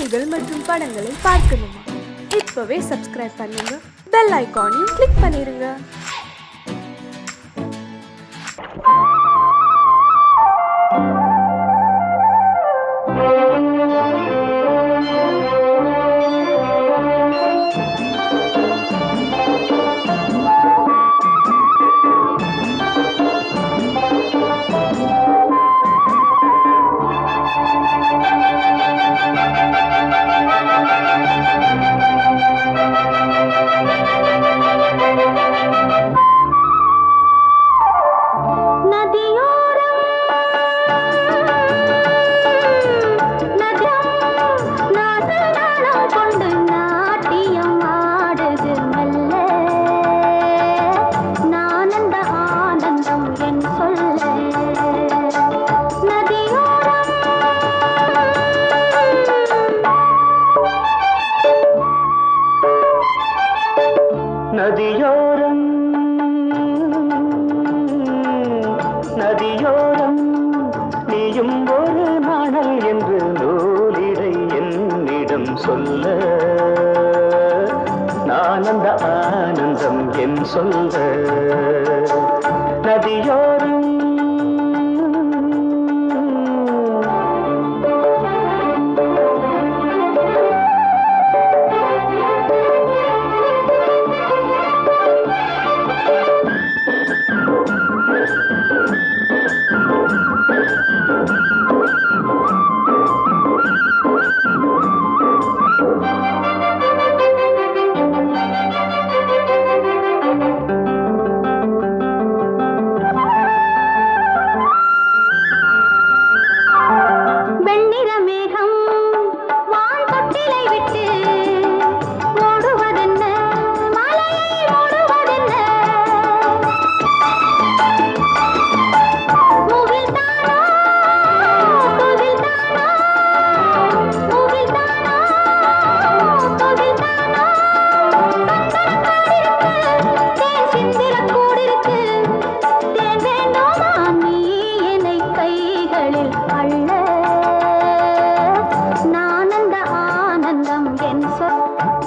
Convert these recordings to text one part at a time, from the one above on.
செய்திகள் மற்றும் படங்களை பார்க்கணுமா? இப்பவே சப்ஸ்கிரைப் பண்ணுங்க, பெல் ஐகானையும் கிளிக் பண்ணிருங்க. நதியோரம் நதியோரம் நீயும் ஒரு நாணல் என்று நூலிடை என்னிடம் சொல்ல, நான் அந்த ஆனந்தம் என் சொல்ல. நதியோரம்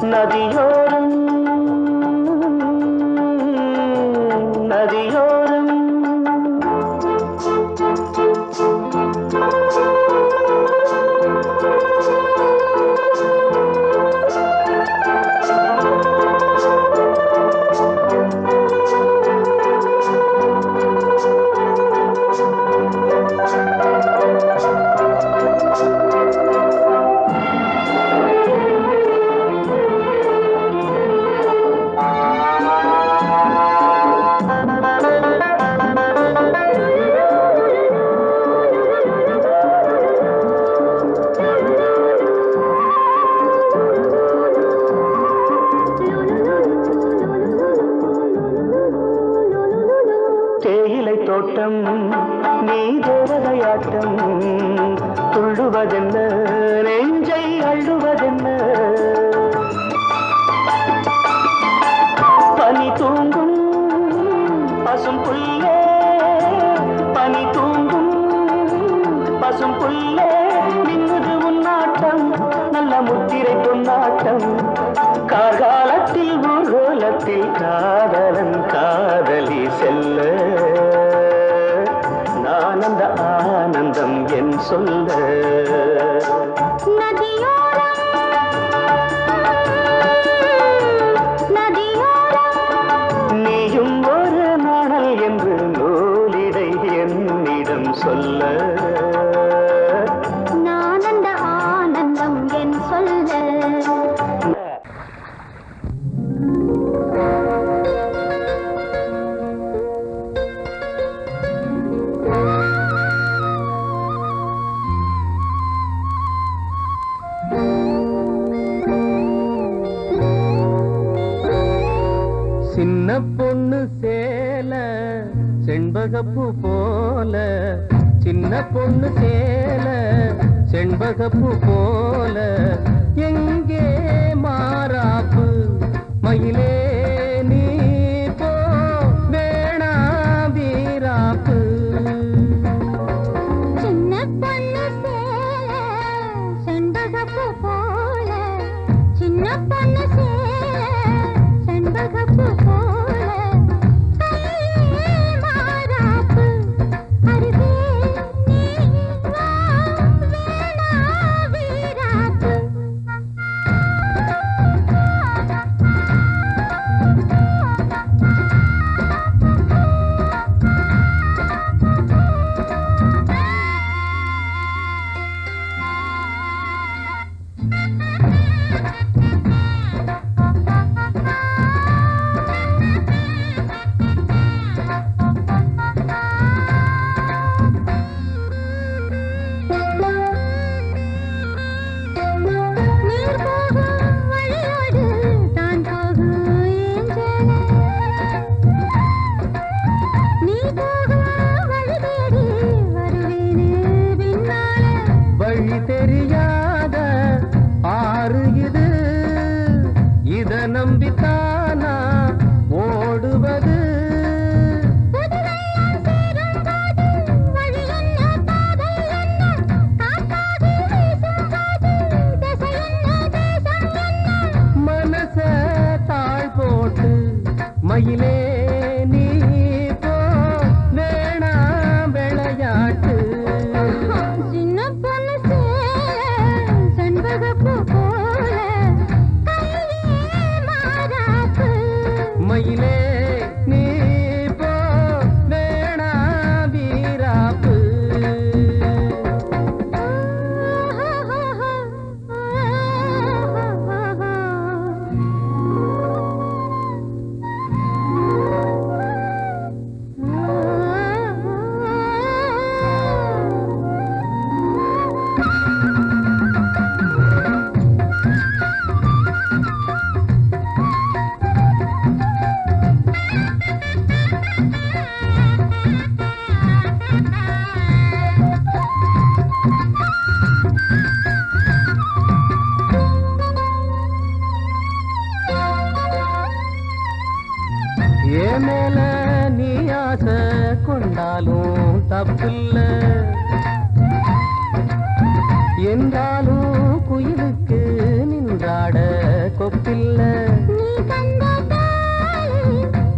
நதியோரம் நதியோரம் தேயிலை தோட்டம் நீ தேவதையாட்டம், துள்ளுவதென்ன நெஞ்சை அள்ளுவதென்ன, பனி தூங்கும் பசும் புல்லே, பனி தூங்கும் பசும் புல்லே, நின்னுது உன்னாட்டம் நல்ல முத்திரை பொன்னாட்டம். கார்காலத்தில் ஊர்வலத்தில் காதலன் காதலி செல்ல, நான் அந்த ஆனந்தம் என் சொல்ல. நதியோரம் நதியோரம் நீயும் ஒரு நாணல் என்று நூலிடை என்னிடம் சொல்ல, நான் அந்த ஆனந்தம் என் சொல்ல. சின்ன பொண்ணு சேல செண்பகப்பூ போல, சின்ன பொண்ணு சேல செண்பகப்பூ போல, எங்கே மாறாப்பு மயிலே நீ போ, வேணா வீராப்பு. சின்ன பொண்ணு சேல செண்பகப்பூ போல சின்ன பொண்ணு சேல செண்பகப்பூ போல கையே மாறாப்பு அருகே நீ வா வேணா வீராப்பு நீர் போகும் வழியோடு தான் போகும் ஏஞ்சல நீ போகும் வழி தேடி வருவேனே பின்னால வழி தெரியாத ஆறு இது இத நம்பித்தானா ஓடுவது புதுவெள்ளம் சேரும்போது வழி என்ன பாதை என்ன காத்தாது வீசும்போது திசை என்ன தேசம் என்ன மனச தாழ் போட்டு மயிலே நீ போ வேணா விளையாட்டு சின்ன பொண்ணு சேல செண்பகப்பூ போல கையே மாறாப்பு மயிலே நீ போ வேணா வீராப்பு ஏன் மேல நீ ஆசை கொண்டாலும் தப்பில்ல என்றாலும் குயிலுக்கு நின்றாட கொப்பில்ல நீ தந்த தாலி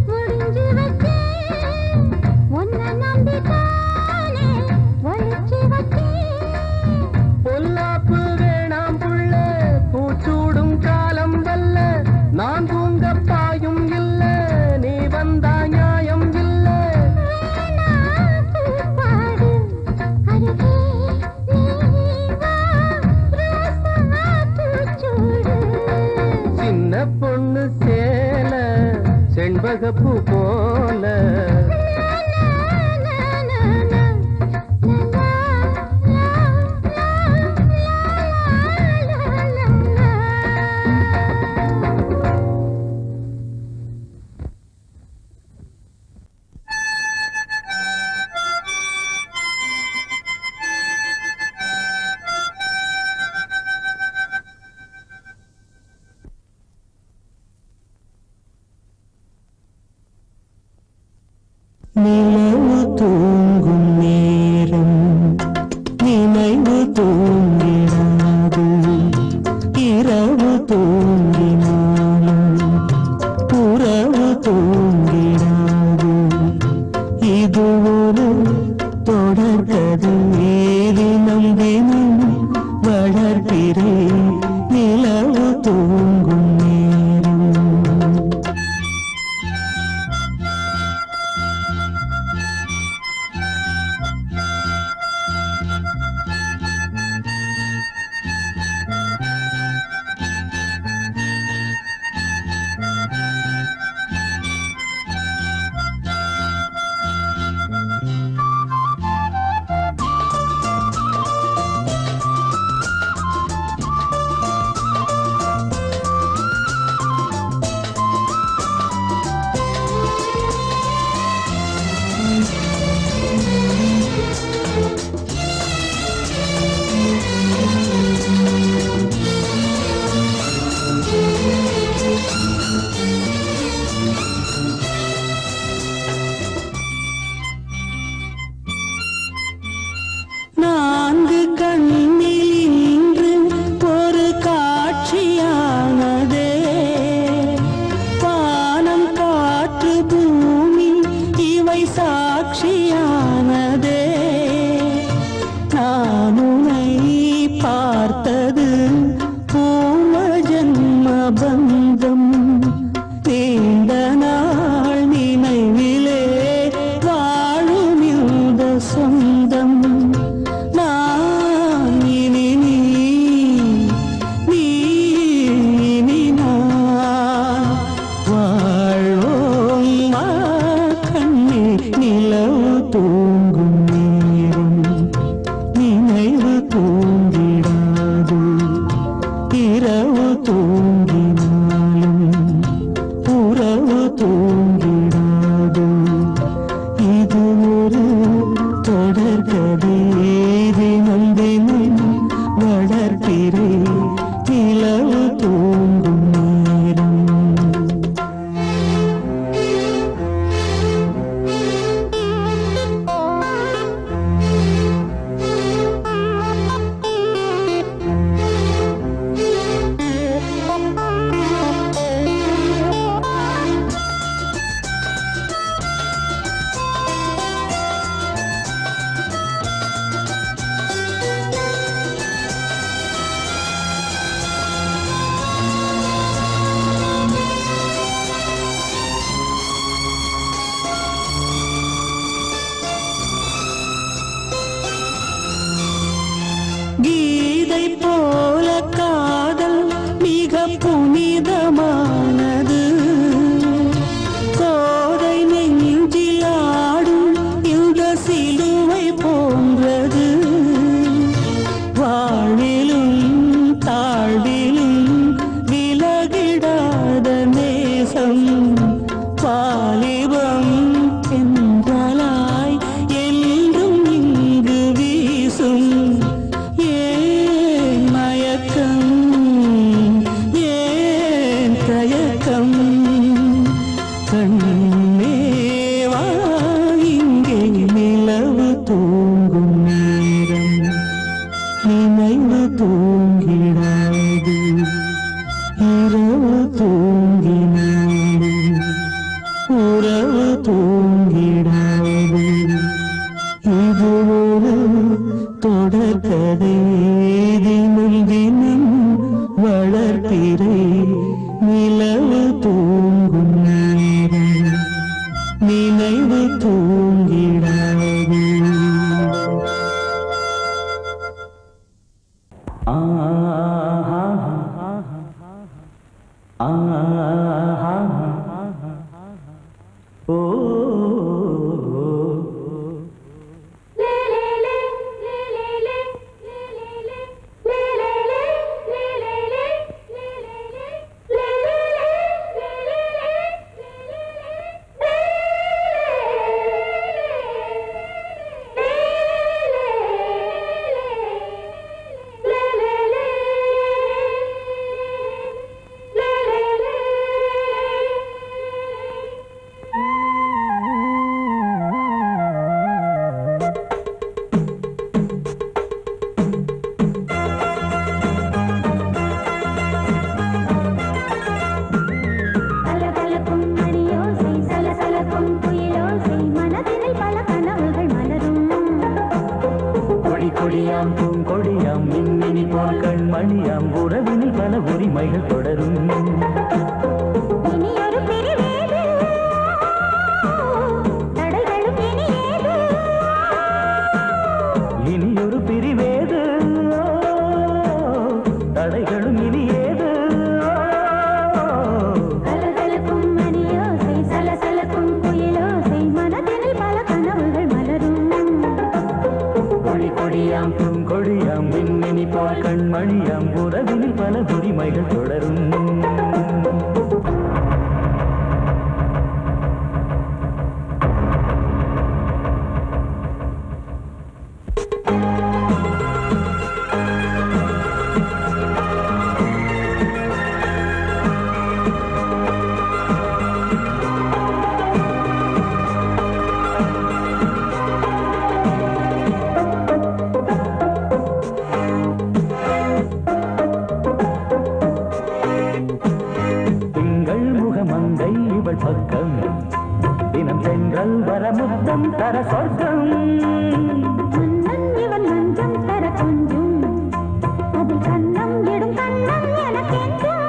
முடிஞ்சு வச்சேன் உன்னை நம்பித்தானே ஒளிச்சு வச்சேன் பொல்லாப்பு வேணாம் புள்ள பூச்சூடும் காலம் வல்ல நான் தூங்க பாயும் இல்ல நீ வந்தா நியாயம் இல்ல வேணா பூப்பாடு அருகே நீ வா ரோசா பூச்சூடு சின்ன பொண்ணு சேல செண்பகப்பூ போல நிலவு தூங்கும் நேரம் நினைவு தூங்கிடாது இரவு தூங்கினாலும் புறவு தூங்கிடாது இது ஒரு தொடர்கதை தினம் தினம் வளர்கிறேன் நிலவு தூங்கும் நேரம் தூங்கினாலும் உறவு தூங்கிடாது. இது ஒரு தொடர்கதை, தினம் தினம் வளர்ப்பிறை நிலவு தூங்கும் நேரம். கீதை போல காதல் மிக புனிதமானது. கோதை நெஞ்சில் ஆடும் இந்த சிலுவை போன்றது. வாழ்விலும் தாழ்விலும் விலகிடாத நேசம். வாலிபம் என்றாய் என்றும் இங்கு வீசும். ஏன் மயக்கம், ஏன் தயக்கம், கண்ணேவா இங்கே நிலவு தூங்கும் நேரம். நினைவு தூங்கிடாது, இரவு தூங்கினாலும் உறவு தூங்கிடாது. இது ஒரு தொடர்கதை, தினம் தினம் வளர்ப்பிறை நிலவு தூங்கும் நேரம். நினைவு தூங்கிடாது. கலகலக்கும் மணியோசை, சலசலக்கும் குயிலோசை, மனதினில் பல கனவுகள் மலரும். கொடி கொடியாம் பூங்கொடியாம் மின்மினி போல் கண்மணியாம் உறவினில் பல உரிமைகள் தொடரும். இனியொரு பிரிவேது, தடைகளும் இனியேது. இனியொரு பிரிவேது, தடைகளும் இனியேது. கலகலக்கும் மணியோசை, சலசலக்கும் குயிலோசை, மனதினில் பல கனவுகள் மலரும். கொடி கொடியாம் பூங்கொடியாம் மின்மினி போல் கண்மணியாம் உறவினில் பல உரிமைகள் தொடரும். பக்கம் தினம் சென்றல் வர முத்தம் தர சொர்க்கம். மன்னன் இவன் மஞ்சம் தர கொஞ்சம், அதில் கண்ணம் இடும் கண்ணம் எனக்கென்றும்.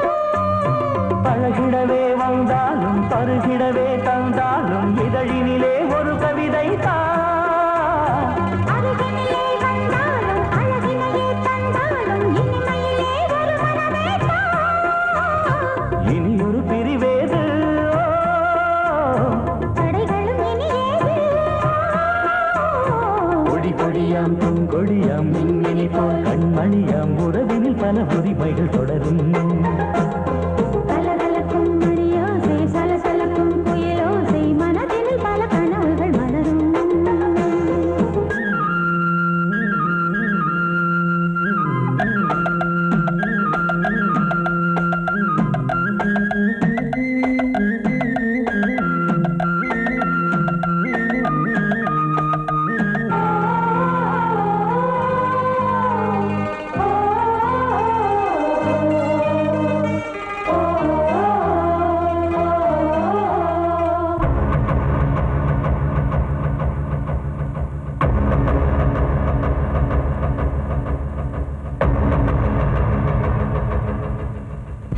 பழகிடவே வந்தாலும் பருகிடவே தந்தாலும் இதழினிலே ஒரு கவிதை தான். அருகினிலே வந்தாலும் அழகினையே தந்தாலும் இனிமையிலே ஒரு மனமே தான். இனியொரு பிரிவேது, தடைகளும் இனியேது. மொழிமைகள் தொடரும். கலகலக்கும் மணியோசை சலசலக்கும் குயிலோசை மனதில் பல கனவுகள் மலரும்.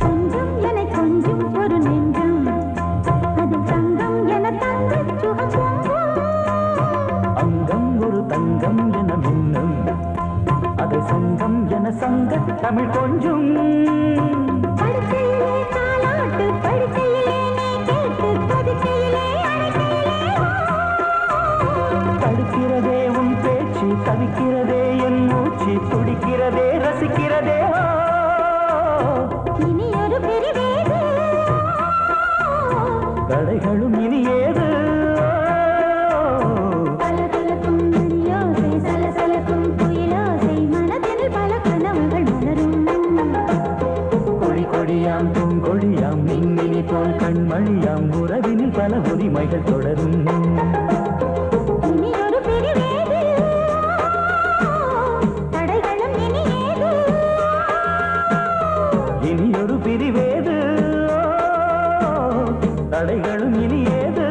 கொஞ்சம் என கொஞ்சம் ஒரு நெஞ்சம் அது தங்கம் என தங்கச் சுகம். அங்கம் ஒரு தங்கம் என மின்னும் அது சங்கம் என சங்க தமிழ் கொஞ்சும். படுக்கையிலே தாலாட்டு படுக்கையிலே நீ கேட்டு படுக்கையிலே அணைக்கையிலே தடுக்கிறதே உன் பேச்சு தவிக்கிறதே என் மூச்சு துடிக்கிறதே ரசிக்கிறதே. இனி ஒரு பிரிவேது தடைகளும் இனி ஏது. கலகலக்கும் மணியோசை சலசலக்கும் குயிலோசை மனதில் பல கனவுகள் மலரும். கொடி கொடியாம் பூங்கொடியாம் மின்மினி போல் கண்மணியாம் உறவினில் பல உரிமைகள் தொடரும். இனி ஒரு பிரிவேது தடைகளும் இனி ஏது. இனி ஒரு பிரிவேது தடைகளும் இனி ஏது.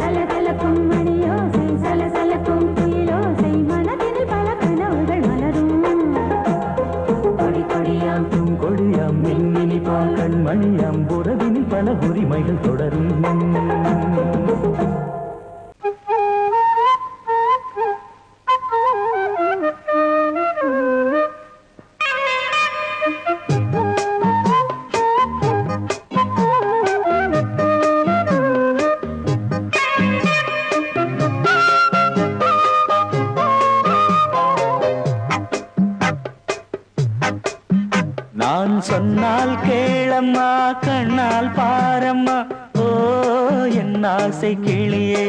கலகலக்கும் மணியோசை சலசலக்கும் குயிலோசை மனதில் பல கனவுகள் மலரும். கொடி கொடியாம் பூங்கொடியாம் மின்மினி போல் கண்மணியாம் உறவினில் பல உரிமைகள் தொடரும். நான் சொன்னால் கேளம்மா கண்ணால் பாரம்மா ஓ என் ஆசை கிளியே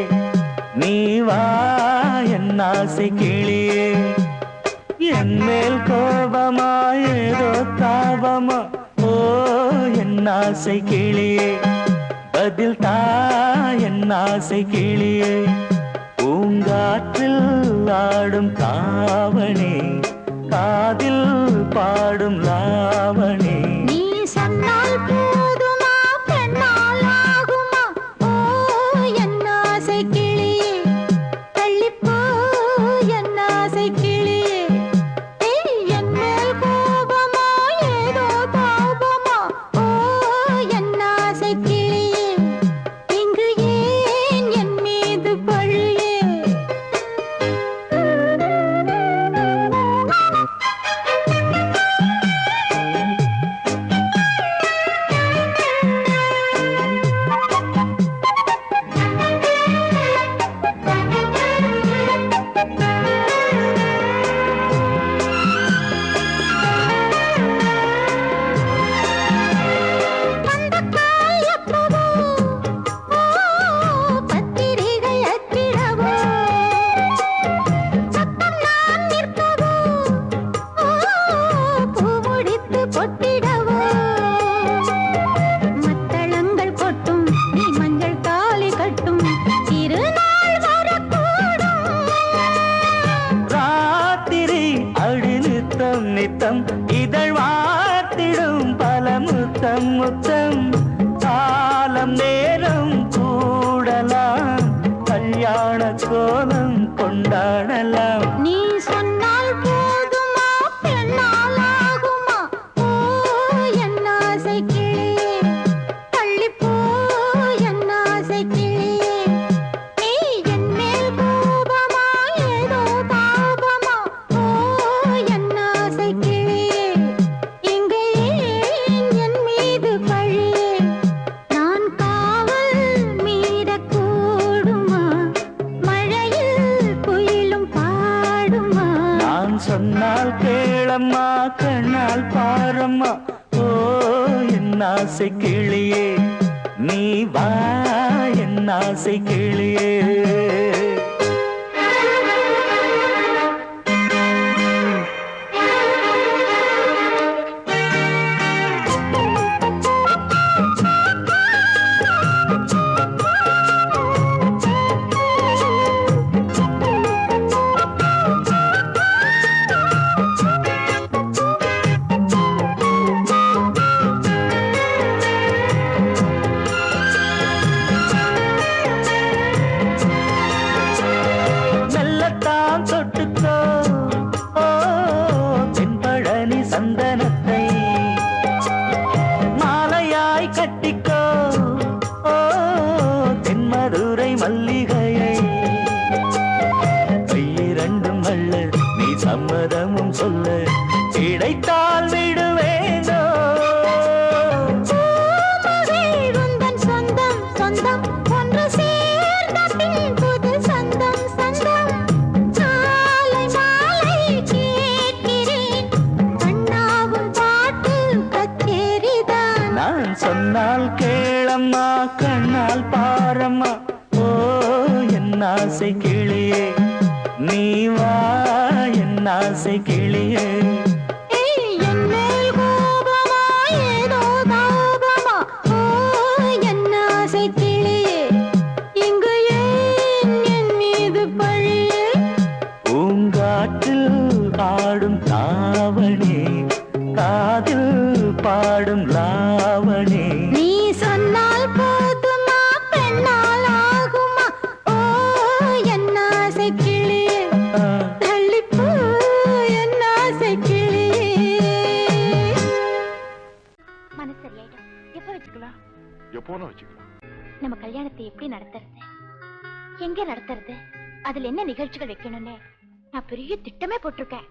நீ வா என் ஆசை கிளியே. என் மேல் கோபமா ஏதோ தாபமா ஓ என் ஆசை கிளியே பதில் தா என் ஆசை கிளியே. பூங்காற்றில் ஆடும் தாவணி காதில் பாடும் லாவணி. நீ சொன்னால் போதுமா பெண்ணால் ஆகுமா ஓ என் ஆசை கிளியே தள்ளிப்போ என் ஆசை கிளியே. என் மேல் கோபமா ஏதோ தாபமா ஓ என் ஆசை கிளியே இங்கு ஏன் என் மீது பழியே. நித்தம் இதழ் வார்த்திடும் பல முத்தம் முத்தம் காலம் நேரம் கூடலாம் கல்யாண கோலம் கொண்டாடலாம். நீ சொன்னால் போதுமா பெண்ணால் ஆகுமா ஓ என் ஆசை கிளியே தள்ளிப்போ என் ஆசை கிளியே. நீ என் மேல் கோபமா ஏதோ தாபமா ஓ என் ஆசை கிளியே இங்கே ஏன் என் மீது பழியே. நான் காவல் மீறக்கூடுமா மழையில் குயிலும் பாடுமா. கண்ணால் பாரம்மா ஓ என் ஆசை கிளியே நீ வா என் ஆசை கிளியே சொன்னால் கேளம்மா கண்ணால் பாரம்மா ஓ என் ஆசை கிளியே நீ வா என் ஆசை கிளியே ஆடும் தாவணி காதில் பாடும் லாவணி நீ சொன்னால் போதுமா பெண்ணால் ஆகுமா ஓ என் ஆசை கிளியே தள்ளிப்போ என் ஆசை கிளியே மனசு சரியாயிடும் எப்ப வச்சுக்கலாம் எப்போனா வச்சுக்கலாம் நம்ம கல்யாணத்தை எப்படி நடத்துறது எங்க நடத்துறது அதுல என்ன நிகழ்ச்சிகள் வைக்கணும்னு நான் பெரிய திட்டமே போட்டிருக்கேன்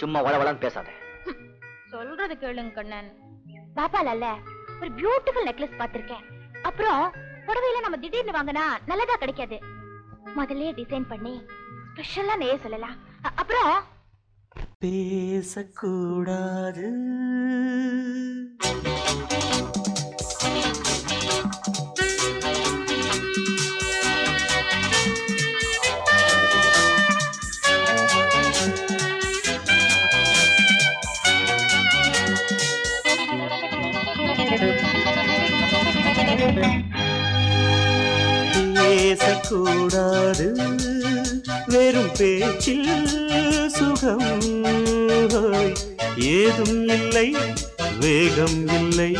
சும்மா வளவளன்னு பேசாத சொல்றது கேளுங்க கண்ணன் பாப்பால ஒரு பியூட்டிஃபுல் நெக்லஸ் பாத்திருக்கேன் அப்புறம் புடவையில நம்ம திடீர்னு வாங்கினா நல்லதா கிடைக்காது முதல்ல டிசைன் பண்ணி ஸ்பெஷலா நெய்ய சொல்லலாம் அப்புறம் பேசக்கூடாது பேசக்கூடாது வெறும் பேச்சில் சுகம் ஏதும் இல்லை வேகம் இல்லை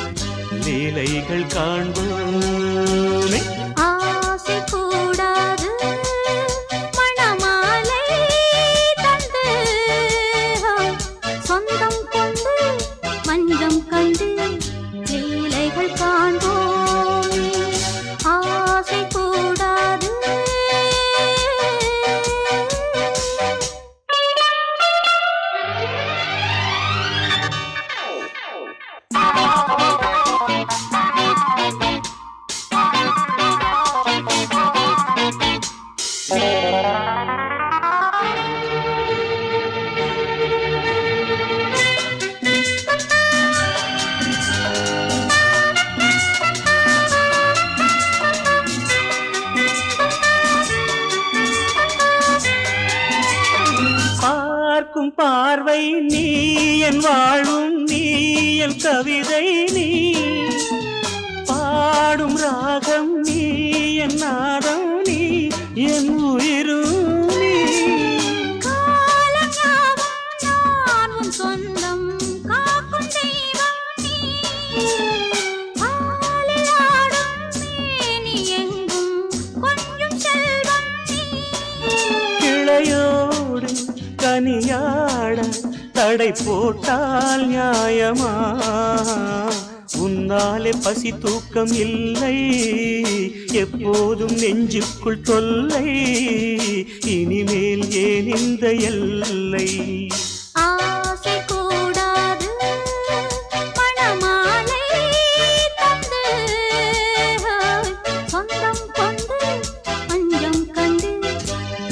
லீலைகள் காண்போமே ஆசை கூடாது மணமாலை தந்து சொந்தம் கொண்டு மஞ்சம் கண்டு லீலைகள் காண்போமே ஆசை கூடாது பார்க்கும் பார்வை நீ என் வாழும் நீ என் கவிதை நீ பாடும் ராகம் நீ என் நாதம் நீ என் உயிரும் நீ நான் உன் சொந்தம் காக்கும் தெய்வம் நீ ஆலில் ஆடும் மேனி எங்கும் கொஞ்சம் செல்வம் நீ கிளையோடு கனியாட தடை போட்டால் நியாயமா உன்னாலே பசி தூக்கம் இல்லை எப்போதும் நெஞ்சுக்குள் தொல்லை இனிமேல் ஏன் இந்த எல்லை ஆசை கூடாது மணமாலை தந்து சொந்தம் கொண்டு பஞ்சம் கண்டு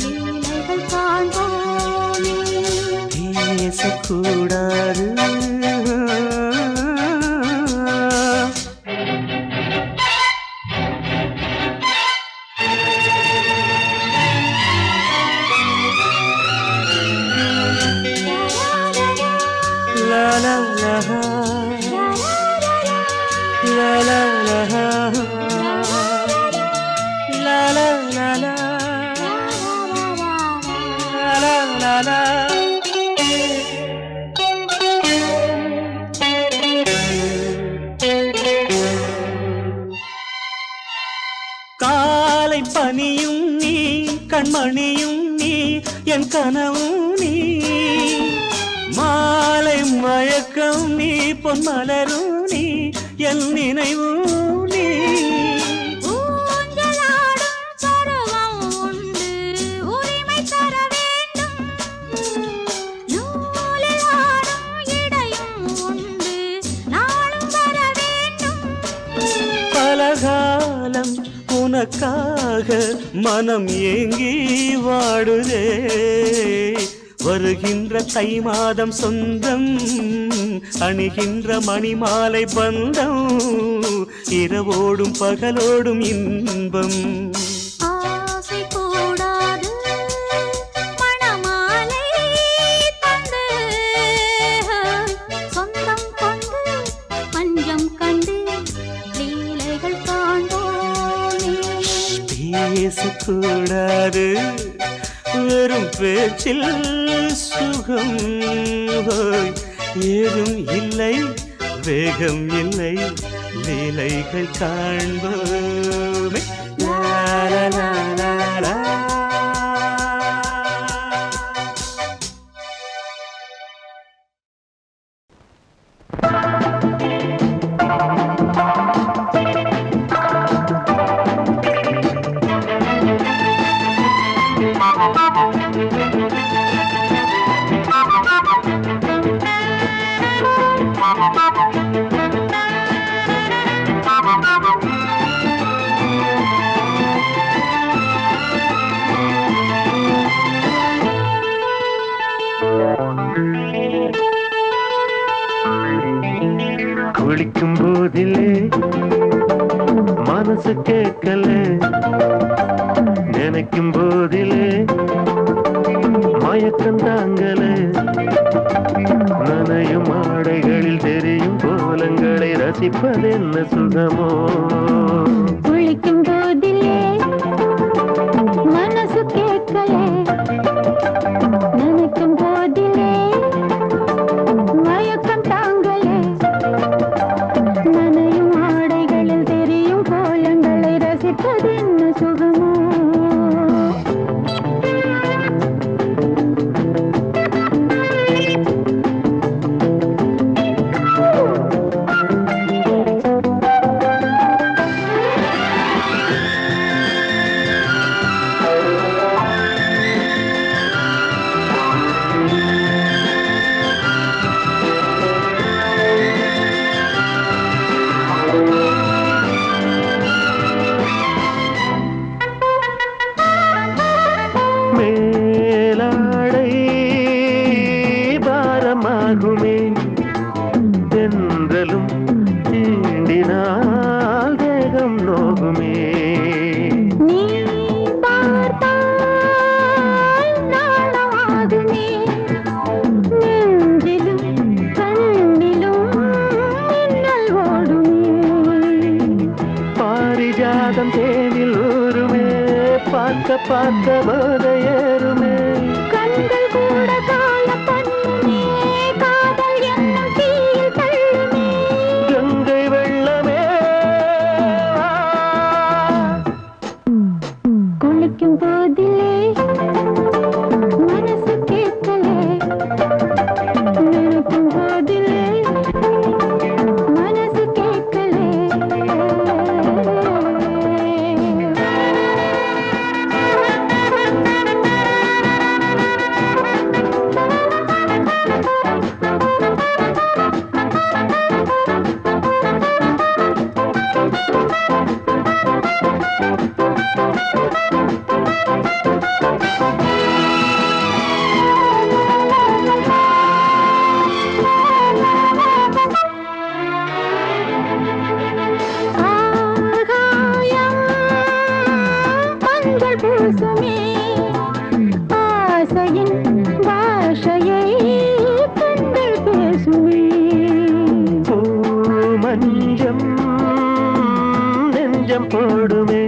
லீலைகள் காண்போமே பேசக்கூடாது la la la la la la la la la la. காலை பனியும் நீ கண்மணியும் நீ என் கனவும் நீ மாலை மயக்கம் நீ பொன்மலரும் நீ என் நினைவும் நீ பலகாலம் உனக்காக மனம் ஏங்கி வாடுதே வருகின்ற தை மாதம் சொந்தம் அணிகின்ற மணிமாலை பந்தம் இரவோடும் பகலோடும் இன்பம் ஆசை கூடாது மணமாலை தந்து சொந்தம் கொண்டு பஞ்சம் கண்டு லீலைகள் காண்போமே பேசக்கூடாது வெறும் பேச்சில் சுகம் ஏதும் இல்லை வேகம் இல்லை லீலைகள் காண்போமே லா லா லா லா லா. குளிக்கும் போதிலே மனசு கேட்கல நினைக்கும் போதிலே மயக்கம் தாங்கல நனையும் ஆடைகளில் தெரியும் கோலங்களை ரசிப்பதென்ன சுகமோ குளிக்கும் போதிலே மனசு கேட்கலே நினைக்கும் போதிலே மயக்கம் தாங்கலே நனையும் ஆடைகளில் தெரியும் கோலங்களை ரசிப்பதென்ன சுகமோ மேலாடை பாரமாகுமே தென்றலும் தீண்டினால் தேகம் நோகுமே நீ பார்த்தால் நாணமாகுமே நெஞ்சிலும் கண்ணிலும் மின்னல் ஓடுமே பாரிஜாதம் தேனில் ஊருமே பார்க்க பார்க்க போதையேறுமே கண்கள் கூட கால பண்ணுமே காதல் என்னும் தீயில் தள்ளுமே கங்கை வெள்ளமே குளிக்கும் போதிலே மனசு கேட்கலே நினைக்கும் போதிலே மனசு கேட்கலே மஞ்சம் போடுமே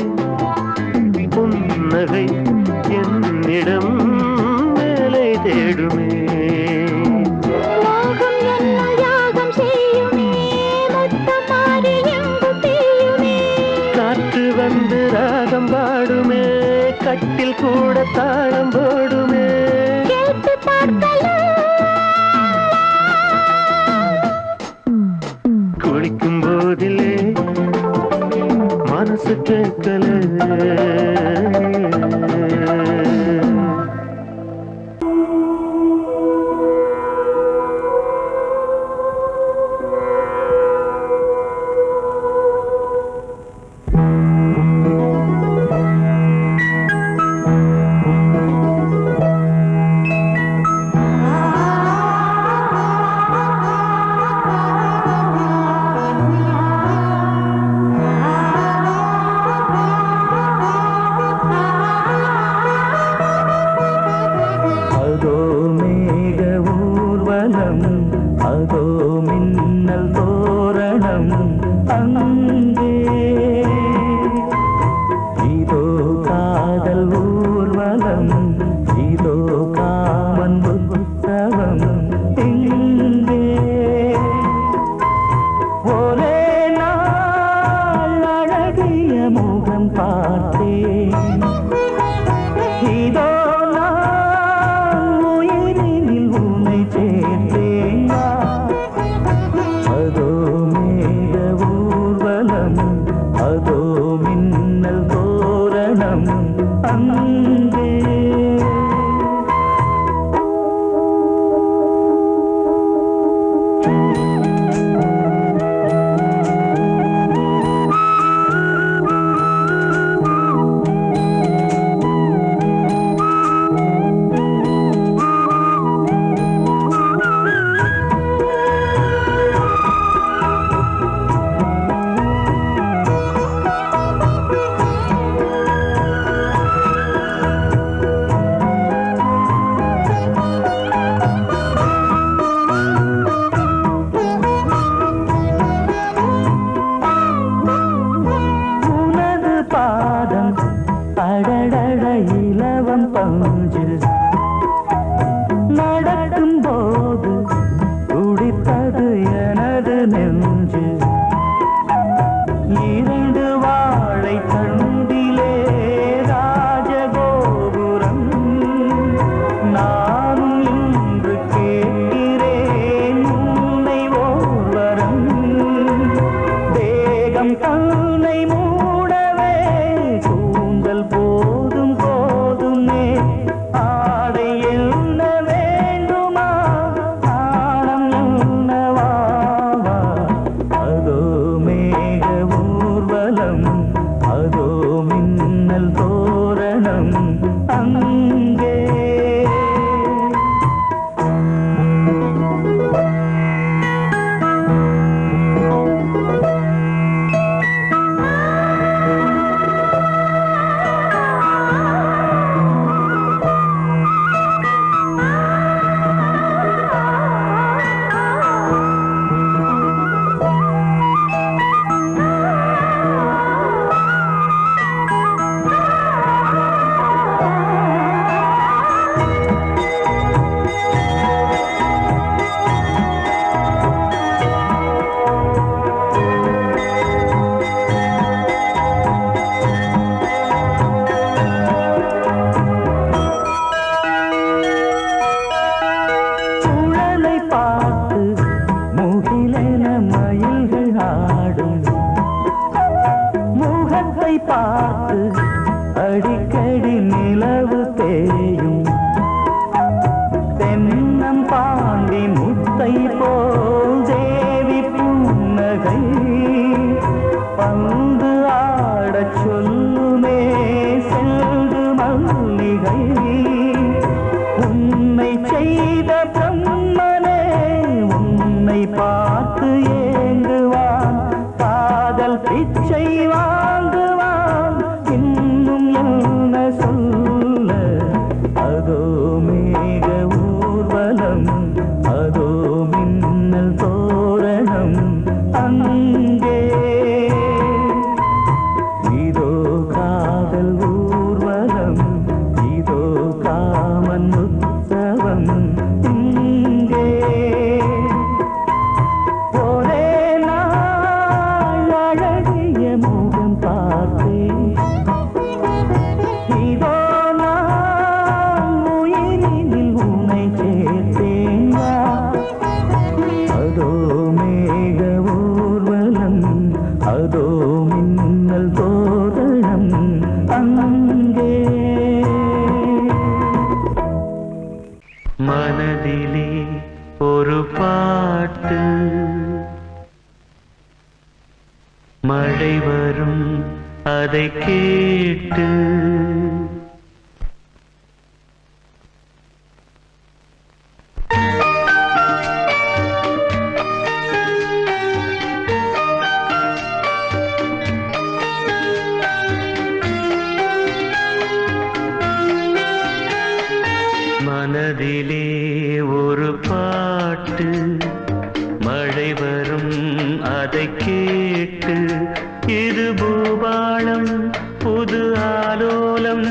புன்னகை என்னிடம் மேலே தேடுமே காற்று வந்து ராகம் பாடுமே கட்டில் கூட தாளம் போடுமே குளிக்கும் போதிலே மனசு கேட்கல அதோ மின்னல் தோரணம் அங்கே இதோ காதல் ஊர்வலம் இதோ காமன் உற்சவம் இங்கே ஒரே நாள் அழகிய முகம் பார்த்தேன் இதோ அதோ மின்னல் தோரணம் அங்கே அடடட இலவம் பஞ்சு நடக்கும் போது துடித்தது எனது நெஞ்சு இரண்டு வாழை தண்டிலே ராஜகோபுரம் நானும் இன்று கேட்கிறேன் உன்னை ஓர்வரம் தேகம் தன்னை மூடவே கூந்தல் போதும் போதுமே ஆடை என்ன வேண்டுமா ஆனம் என்னவா அதோ மேக ஊர்வலம் அதோ மின்னல் தோரணம் அங்கே பார்த்து அடிக்கடி நிலவு தேயும் தென்னம் பாண்டி முத்தை போல் தேவி புன்னகை பந்து ஆடச் சொல்லுமே செல்து மல்லிகை உன்னை செய்த பிரம்மனே உன்னை பார்த்து ஏங்குவான் காதல் பிச்சை வாங்குவான் இன்னும் என்ன சொல்ல அதோ மேக ஊர்வலம் அதோ மின்னல் தோரணம் அங்கே மேக ஊர்வலம் அதோ மின்னல் தோரணம் அங்கே மனதிலே ஒரு பாட்டு மழை வரும் அதை கேட்டு மனதிலே ஒரு பாட்டு மழை வரும் அதை கேட்டு இது பூபாளம் புது ஆலோலம்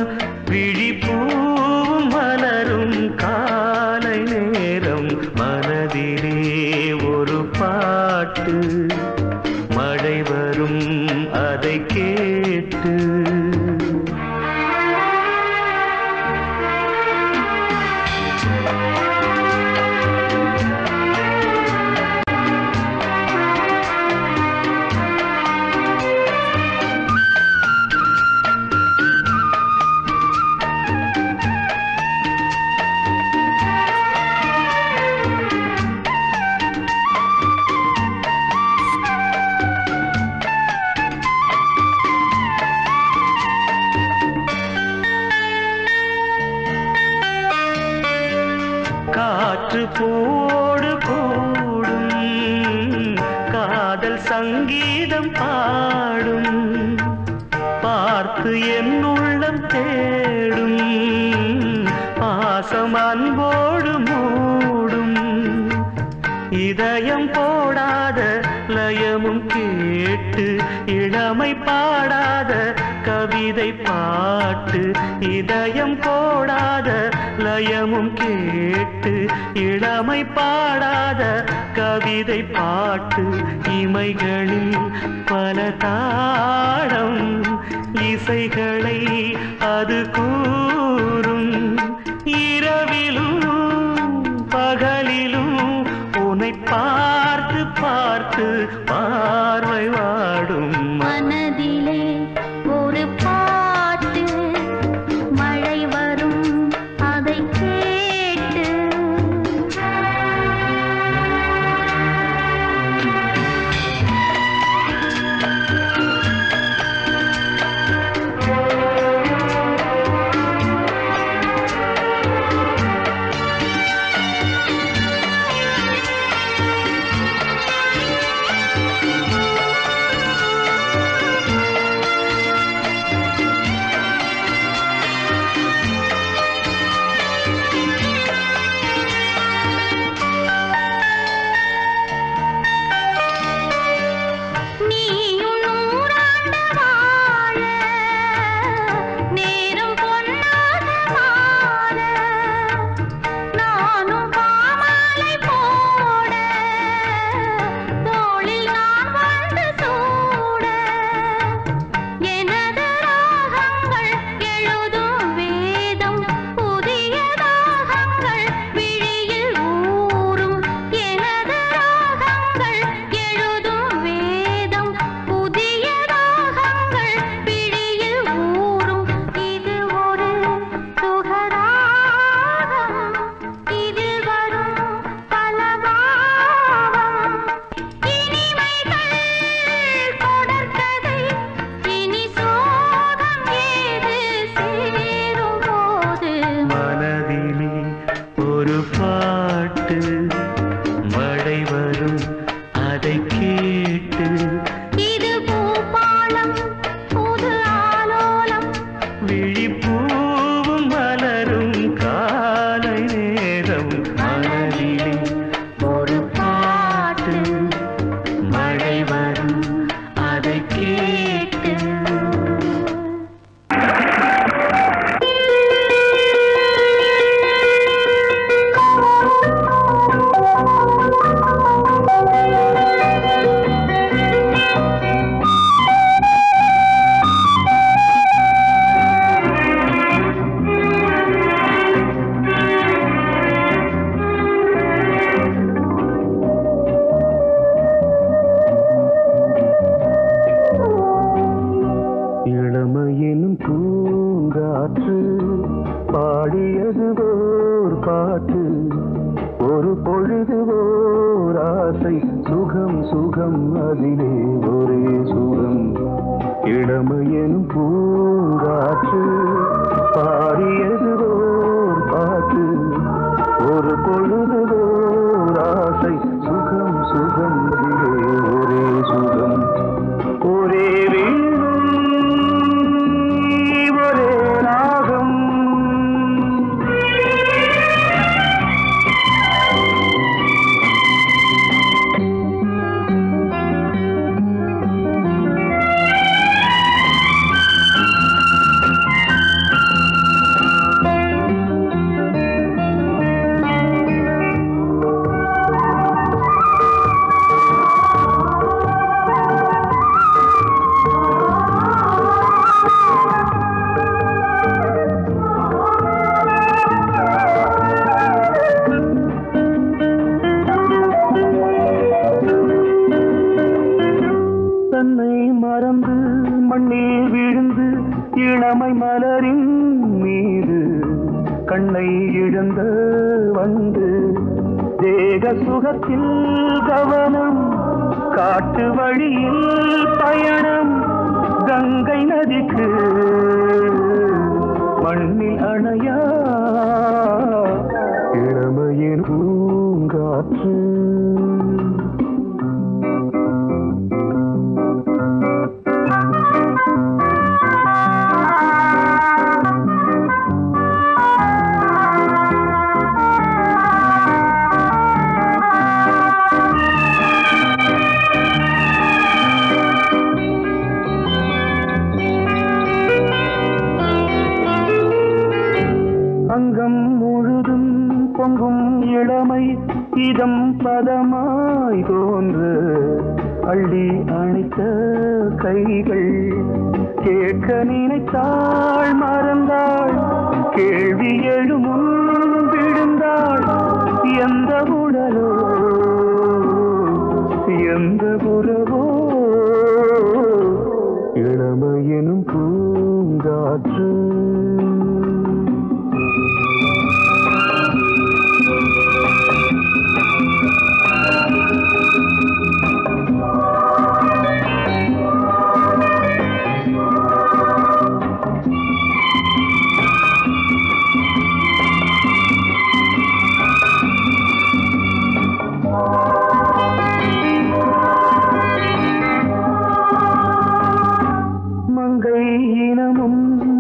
விழிப்பூவும் மலரும் காலை நேரம் மனதிலே ஒரு பாட்டு மழை வரும் அதை கேட்டு காற்று போடு கூடும் காதல் சங்கீதம் பாடும் பார்த்து என் உள்ளம் தேடும் பாசம் அன்போடு மூடும் இதயம் போடாத லயமும் கேட்டு இளமை பாடாத கவிதை பாட்டு இதயம் போடாத லயமும் கேட்டு இளமை பாடாத கவிதை பாட்டு இமைகளில் பல தாளம் இசைகளை அது கூறும் இரவிலும் பகலிலும் உன்னை பார்த்து பார்த்து பார்வை வாடும் மனதிலே ஒரு பாட்டு மழை வரும் அதை கேட்டு சுகம் சுகம் அதிலே ஒரே சுகம் இளமையெனும் பூங்காற்று பாடியதுவோர் பாட்டு ஒரு பொழுதுவோர் ஆசை சுகம் சுகம் அதிலே ஒரே சுகம் ஒரே ஒரே ராகம் மறந்து மண்ணில் விழுந்து இளமை மலரின் மீது கண்ணை இழந்த வந்து தேக சுகத்தில் கவனம் காட்டு வழியில் பயணம் கங்கை நதிக்கு மண்ணில் அணையா இளமையின் பூங்காற்று அங்கம் முழுதும் பொங்கும் இளமை இதம் பதமாய் தோன்று அள்ளி அணைத்த கைகள் கேட்க நினைத்தாள் மறந்தாள் கேள்வி எழுமுன் விழுந்தாள் எந்த உடலோ எந்த உறவோ இளமையெனும் பூங்காற்று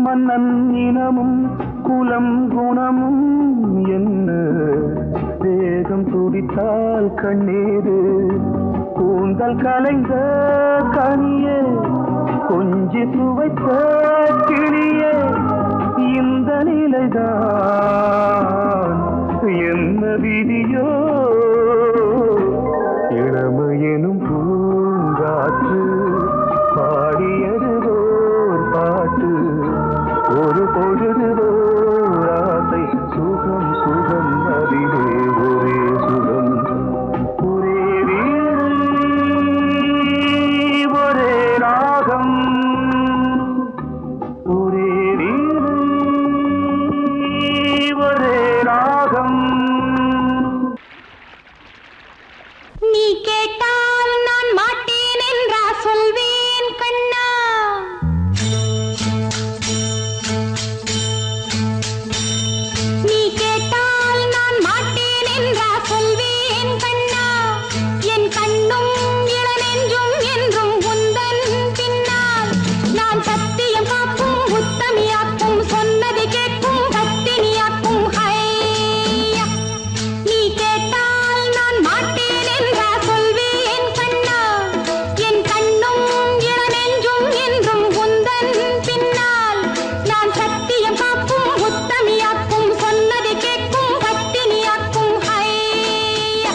மன்னன் இனமும் குலம் குணமும் என்ன வேகம் துடித்தால் கண்ணீரு கூந்தல் கலைந்த கனியே கொஞ்சி சுவைத்த கிளியே இந்த நிலைதான் என்ன விதியோ இளமையெனும் பூங்காற்று பாடியதுவோர் பாட்டு ஒரு பொழுதுவோர் ஆசை சுகம் சுகம் அதிலே ஒரே சுகம் ஒரே ஒரே ராகம் ஒரே ஒரே ராகம் நீ கேட்டால் நான் மாட்டேன் என்றா சொல்வேன் கண்ணா நீ கேட்டால் நான் மாட்டேன் என்றா சொல்வேன் கண்ணா என் கண்ணும் இளநெஞ்சும் என்றும் உந்தன் பின்னால் நான் சத்தியம் காக்கும் உத்தமியாக்கும் சொன்னதை கேட்கும் பத்தினியாக்கும் ஹையா நீ கேட்டால் நான் மாட்டேன் என்றா சொல்வேன் கண்ணா என் கண்ணும் இளநெஞ்சும் என்றும் உந்தன் பின்னால் நான் சத்தியம் காக்கும் உத்தமியாக்கும் சொன்னதை கேட்கும் பத்தினியாக்கும் ஹையா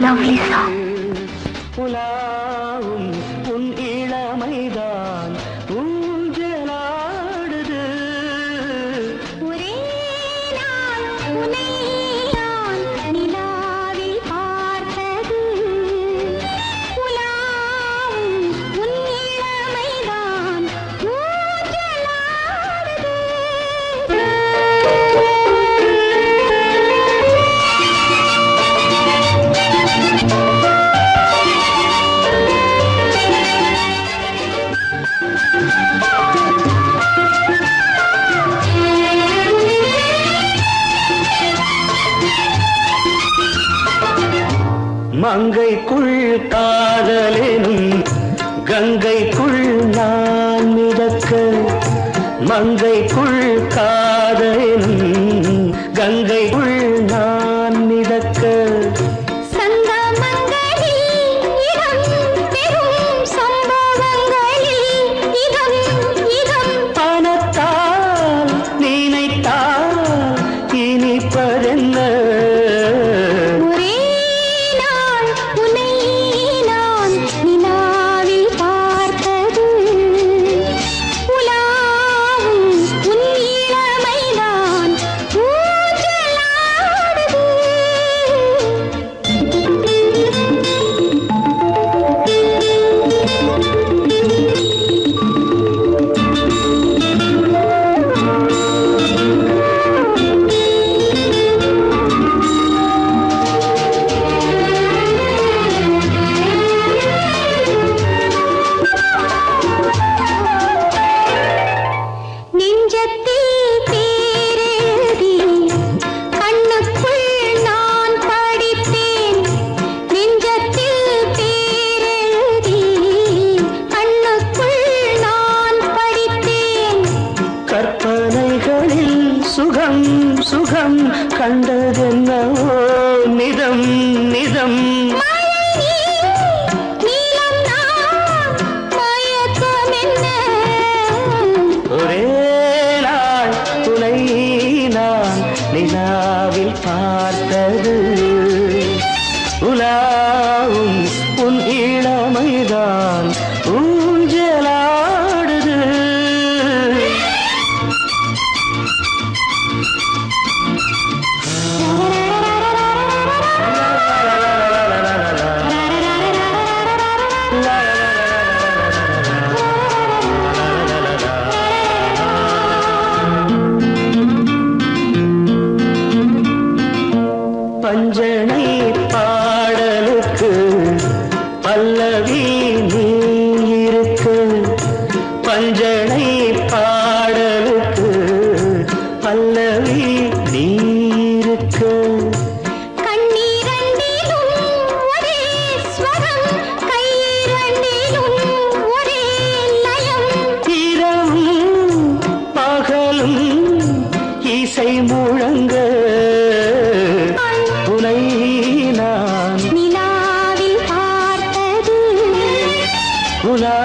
லவ்லி சாங். உலாவும் உன் இளமைதான் ஊஞ்சலாடுது. ஒரே நாள் உன்னை நான் நிலாவில் பார்த்தது. உலாவும் உன் இளமைதான் ஊஞ்சலாடுது. மங்கைக்குள் காதலெனும் கங்கைக்குள் நான் மிதக்க. மங்கைக்குள் காதலெனும் கங்கைக்குள் நான் மிதக்க. சங்கமங்களில் இடம் பெறும் சம்பவங்களில் இதம் இதம். பணத்தால் நினைத்தால் இனிப்பதென்ன. ஒரே நாள் உன்னை நான் நிலாவில் பார்த்தது. உலாவும் உன் இளமைதான் ஊஞ்சலாடுது. நெஞ்சத்தில் பேரெழுதி கண்ணுக்குள் நான் படித்தேன். நெஞ்சத்தில் பேரெழுதி கண்ணுக்குள் நான் படித்தேன். கற்பனைகளில் சுகம் சுகம் கண்டதென்னவோ நிதம் நிதம். மழை நீலம் நான் மயக்கம் என்ன. ஒரே நாள் உனை நான் நிலாவில் பார்த்தது. உலாவும் உன் இளமைதான் ஊஞ்சலாடுது. பஞ்சனை பாடலுக்கு பல்லவி நீ இருக்கு. பஞ்சனை பாடலுக்கு பல்லவி நீ இருக்கு. கண்ணீரண்டிலும் ஒரே ஸ்வரம், கையிரண்டிலும் ஒரே லயம். இரவும் பகலும் இசை முழங்க. உனை நான் நிலாவில் பார்த்தது. உலா